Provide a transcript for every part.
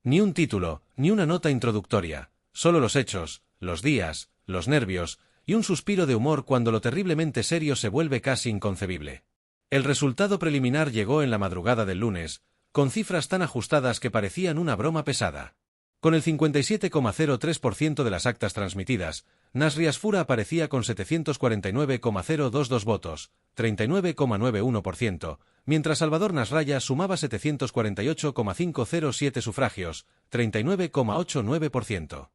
Ni un título, ni una nota introductoria, solo los hechos, los días, los nervios, y un suspiro de humor cuando lo terriblemente serio se vuelve casi inconcebible. El resultado preliminar llegó en la madrugada del lunes, con cifras tan ajustadas que parecían una broma pesada. Con el 57,03% de las actas transmitidas, Nasrias Fura aparecía con 749,022 votos, 39,91%, mientras Salvador Nasralla sumaba 748,507 sufragios, 39,89%.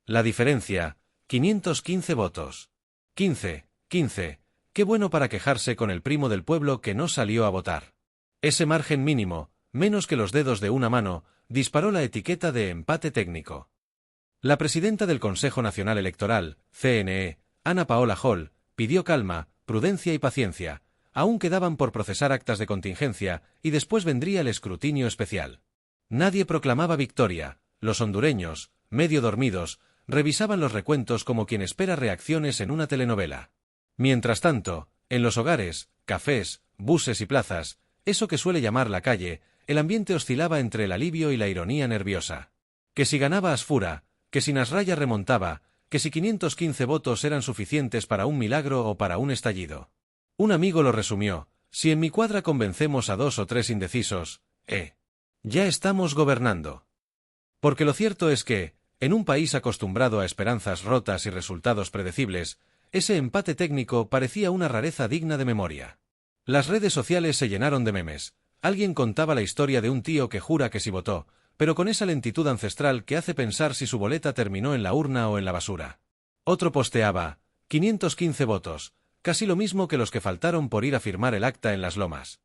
La diferencia, 515 votos. 15, qué bueno para quejarse con el primo del pueblo que no salió a votar. Ese margen mínimo, menos que los dedos de una mano, disparó la etiqueta de empate técnico. La presidenta del Consejo Nacional Electoral, CNE, Ana Paola Hall, pidió calma, prudencia y paciencia. Aún quedaban por procesar actas de contingencia y después vendría el escrutinio especial. Nadie proclamaba victoria. Los hondureños, medio dormidos, revisaban los recuentos como quien espera reacciones en una telenovela. Mientras tanto, en los hogares, cafés, buses y plazas, eso que suele llamar la calle, el ambiente oscilaba entre el alivio y la ironía nerviosa. Que si ganaba Asfura, que si Nasralla remontaba, que si 515 votos eran suficientes para un milagro o para un estallido. Un amigo lo resumió: si en mi cuadra convencemos a 2 o 3 indecisos, ya estamos gobernando. Porque lo cierto es que, en un país acostumbrado a esperanzas rotas y resultados predecibles, ese empate técnico parecía una rareza digna de memoria. Las redes sociales se llenaron de memes. Alguien contaba la historia de un tío que jura que sí votó, pero con esa lentitud ancestral que hace pensar si su boleta terminó en la urna o en la basura. Otro posteaba: 515 votos, casi lo mismo que los que faltaron por ir a firmar el acta en las Lomas.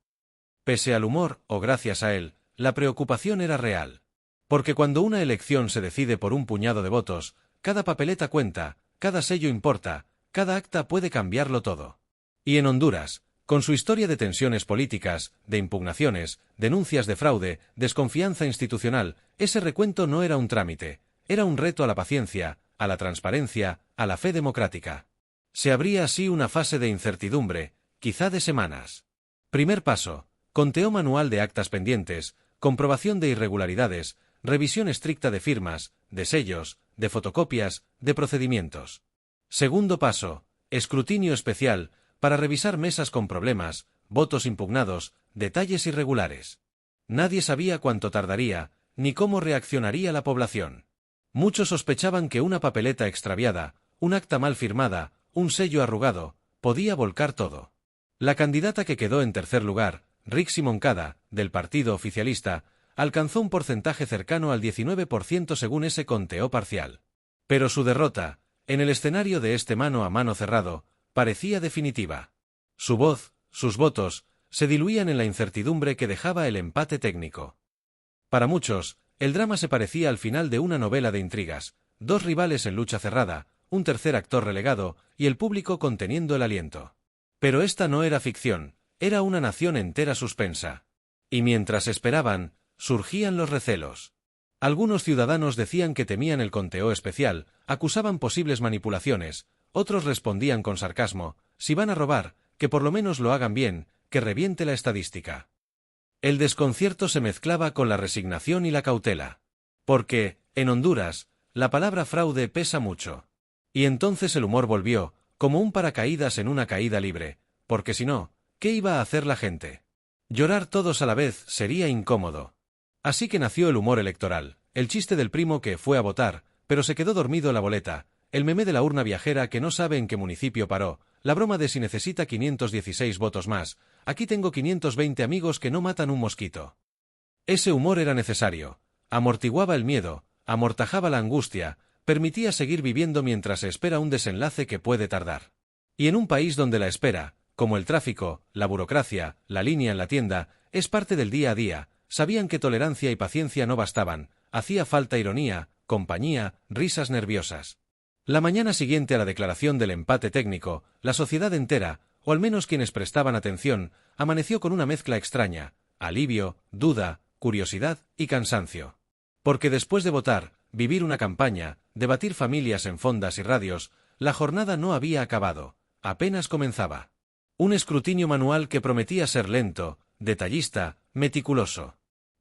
Pese al humor, o gracias a él, la preocupación era real. Porque cuando una elección se decide por un puñado de votos, cada papeleta cuenta, cada sello importa, cada acta puede cambiarlo todo. Y en Honduras, con su historia de tensiones políticas, de impugnaciones, denuncias de fraude, desconfianza institucional, ese recuento no era un trámite, era un reto a la paciencia, a la transparencia, a la fe democrática. Se abría así una fase de incertidumbre, quizá de semanas. Primer paso: conteo manual de actas pendientes, comprobación de irregularidades, revisión estricta de firmas, de sellos, de fotocopias, de procedimientos. Segundo paso: escrutinio especial, para revisar mesas con problemas, votos impugnados, detalles irregulares. Nadie sabía cuánto tardaría, ni cómo reaccionaría la población. Muchos sospechaban que una papeleta extraviada, un acta mal firmada, un sello arrugado, podía volcar todo. La candidata que quedó en tercer lugar, Rixi Moncada, del partido oficialista, alcanzó un porcentaje cercano al 19% según ese conteo parcial. Pero su derrota, en el escenario de este mano a mano cerrado, parecía definitiva. Su voz, sus votos, se diluían en la incertidumbre que dejaba el empate técnico. Para muchos, el drama se parecía al final de una novela de intrigas: 2 rivales en lucha cerrada, un tercer actor relegado, y el público conteniendo el aliento. Pero esta no era ficción, era una nación entera suspensa. Y mientras esperaban, surgían los recelos. Algunos ciudadanos decían que temían el conteo especial, acusaban posibles manipulaciones. Otros respondían con sarcasmo: si van a robar, que por lo menos lo hagan bien, que reviente la estadística. El desconcierto se mezclaba con la resignación y la cautela. Porque, en Honduras, la palabra fraude pesa mucho. Y entonces el humor volvió, como un paracaídas en una caída libre, porque si no, ¿qué iba a hacer la gente? Llorar todos a la vez sería incómodo. Así que nació el humor electoral, el chiste del primo que fue a votar, pero se quedó dormido la boleta, el meme de la urna viajera que no sabe en qué municipio paró, la broma de si necesita 516 votos más, aquí tengo 520 amigos que no matan un mosquito. Ese humor era necesario, amortiguaba el miedo, amortajaba la angustia, permitía seguir viviendo mientras se espera un desenlace que puede tardar. Y en un país donde la espera, como el tráfico, la burocracia, la línea en la tienda, es parte del día a día, sabían que tolerancia y paciencia no bastaban, hacía falta ironía, compañía, risas nerviosas. La mañana siguiente a la declaración del empate técnico, la sociedad entera, o al menos quienes prestaban atención, amaneció con una mezcla extraña: alivio, duda, curiosidad y cansancio. Porque después de votar, vivir una campaña, debatir familias en fondas y radios, la jornada no había acabado, apenas comenzaba. Un escrutinio manual que prometía ser lento, detallista, meticuloso.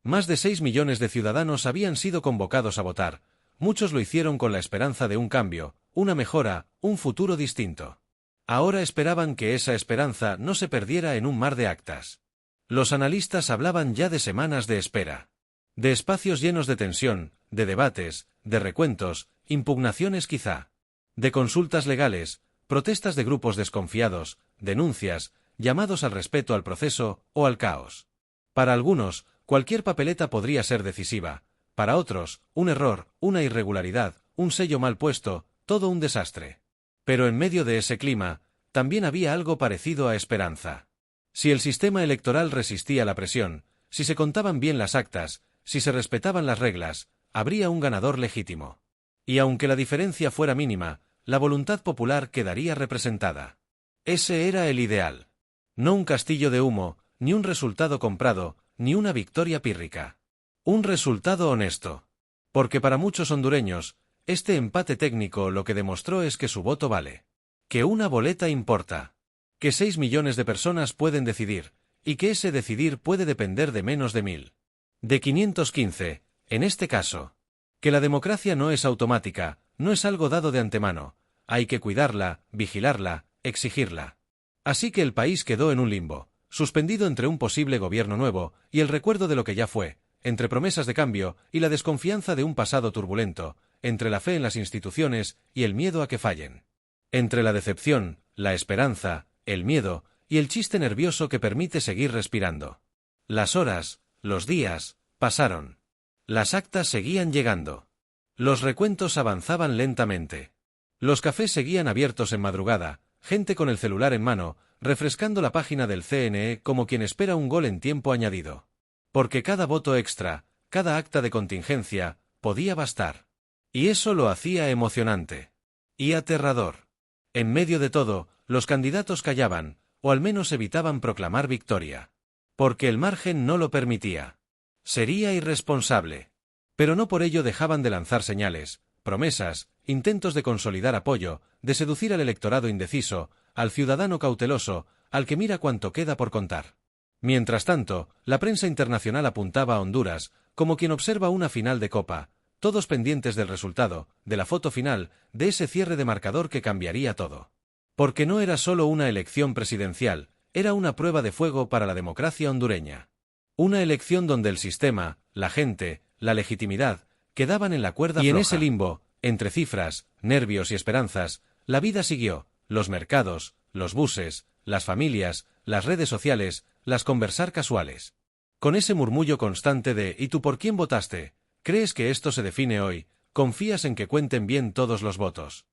Más de 6 millones de ciudadanos habían sido convocados a votar. Muchos lo hicieron con la esperanza de un cambio, una mejora, un futuro distinto. Ahora esperaban que esa esperanza no se perdiera en un mar de actas. Los analistas hablaban ya de semanas de espera. De espacios llenos de tensión, de debates, de recuentos, impugnaciones quizá. De consultas legales, protestas de grupos desconfiados, denuncias, llamados al respeto al proceso o al caos. Para algunos, cualquier papeleta podría ser decisiva. Para otros, un error, una irregularidad, un sello mal puesto, todo un desastre. Pero en medio de ese clima, también había algo parecido a esperanza. Si el sistema electoral resistía la presión, si se contaban bien las actas, si se respetaban las reglas, habría un ganador legítimo. Y aunque la diferencia fuera mínima, la voluntad popular quedaría representada. Ese era el ideal. No un castillo de humo, ni un resultado comprado, ni una victoria pírrica. Un resultado honesto. Porque para muchos hondureños, este empate técnico lo que demostró es que su voto vale. Que una boleta importa. Que 6 millones de personas pueden decidir, y que ese decidir puede depender de menos de 1000. De 515, en este caso. Que la democracia no es automática, no es algo dado de antemano, hay que cuidarla, vigilarla, exigirla. Así que el país quedó en un limbo, suspendido entre un posible gobierno nuevo y el recuerdo de lo que ya fue, entre promesas de cambio y la desconfianza de un pasado turbulento, entre la fe en las instituciones y el miedo a que fallen. Entre la decepción, la esperanza, el miedo y el chiste nervioso que permite seguir respirando. Las horas, los días, pasaron. Las actas seguían llegando. Los recuentos avanzaban lentamente. Los cafés seguían abiertos en madrugada, gente con el celular en mano, refrescando la página del CNE como quien espera un gol en tiempo añadido. Porque cada voto extra, cada acta de contingencia, podía bastar. Y eso lo hacía emocionante. Y aterrador. En medio de todo, los candidatos callaban, o al menos evitaban proclamar victoria. Porque el margen no lo permitía. Sería irresponsable. Pero no por ello dejaban de lanzar señales, promesas, intentos de consolidar apoyo, de seducir al electorado indeciso, al ciudadano cauteloso, al que mira cuánto queda por contar. Mientras tanto, la prensa internacional apuntaba a Honduras, como quien observa una final de Copa, todos pendientes del resultado, de la foto final, de ese cierre de marcador que cambiaría todo. Porque no era solo una elección presidencial, era una prueba de fuego para la democracia hondureña. Una elección donde el sistema, la gente, la legitimidad, quedaban en la cuerda floja. Y en ese limbo, entre cifras, nervios y esperanzas, la vida siguió, los mercados, los buses, las familias, las redes sociales, las conversar casuales. Con ese murmullo constante de ¿y tú por quién votaste? ¿Crees que esto se define hoy? ¿Confías en que cuenten bien todos los votos?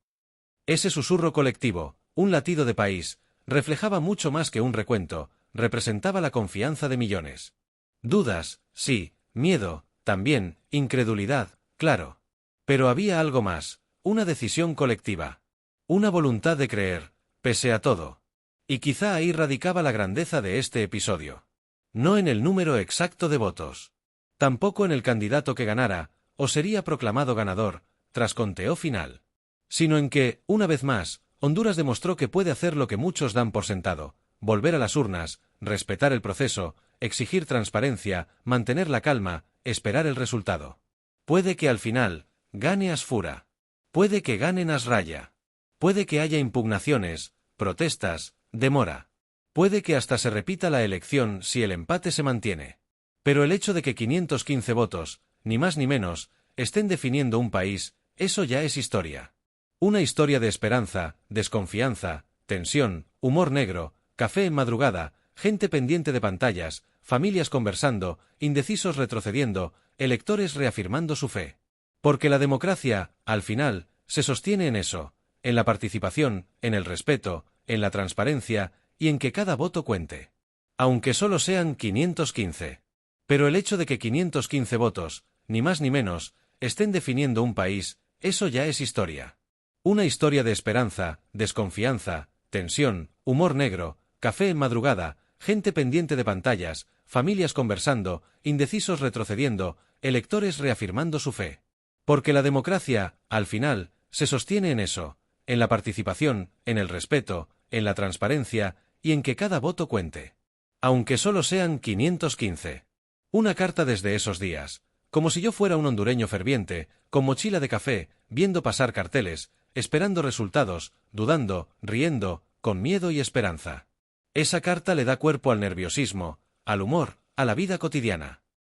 Ese susurro colectivo, un latido de país, reflejaba mucho más que un recuento, representaba la confianza de millones. Dudas, sí, miedo, también, incredulidad, claro. Pero había algo más, una decisión colectiva. Una voluntad de creer, pese a todo. Y quizá ahí radicaba la grandeza de este episodio. No en el número exacto de votos. Tampoco en el candidato que ganara, o sería proclamado ganador, tras conteo final. Sino en que, una vez más, Honduras demostró que puede hacer lo que muchos dan por sentado, volver a las urnas, respetar el proceso, exigir transparencia, mantener la calma, esperar el resultado. Puede que al final, gane Asfura. Puede que gane Nasralla. Puede que haya impugnaciones, protestas, demora. Puede que hasta se repita la elección si el empate se mantiene. Pero el hecho de que 515 votos, ni más ni menos, estén definiendo un país, eso ya es historia. Una historia de esperanza, desconfianza, tensión, humor negro, café en madrugada, gente pendiente de pantallas, familias conversando, indecisos retrocediendo, electores reafirmando su fe. Porque la democracia, al final, se sostiene en eso, en la participación, en el respeto, en la transparencia y en que cada voto cuente. Aunque solo sean 515. Pero el hecho de que 515 votos, ni más ni menos, estén definiendo un país, eso ya es historia. Una historia de esperanza, desconfianza, tensión, humor negro, café en madrugada, gente pendiente de pantallas, familias conversando, indecisos retrocediendo, electores reafirmando su fe. Porque la democracia, al final, se sostiene en eso, en la participación, en el respeto, en la transparencia y en que cada voto cuente. Aunque solo sean 515. Una carta desde esos días, como si yo fuera un hondureño ferviente, con mochila de café, viendo pasar carteles, esperando resultados, dudando, riendo, con miedo y esperanza. Esa carta le da cuerpo al nerviosismo, al humor, a la vida cotidiana.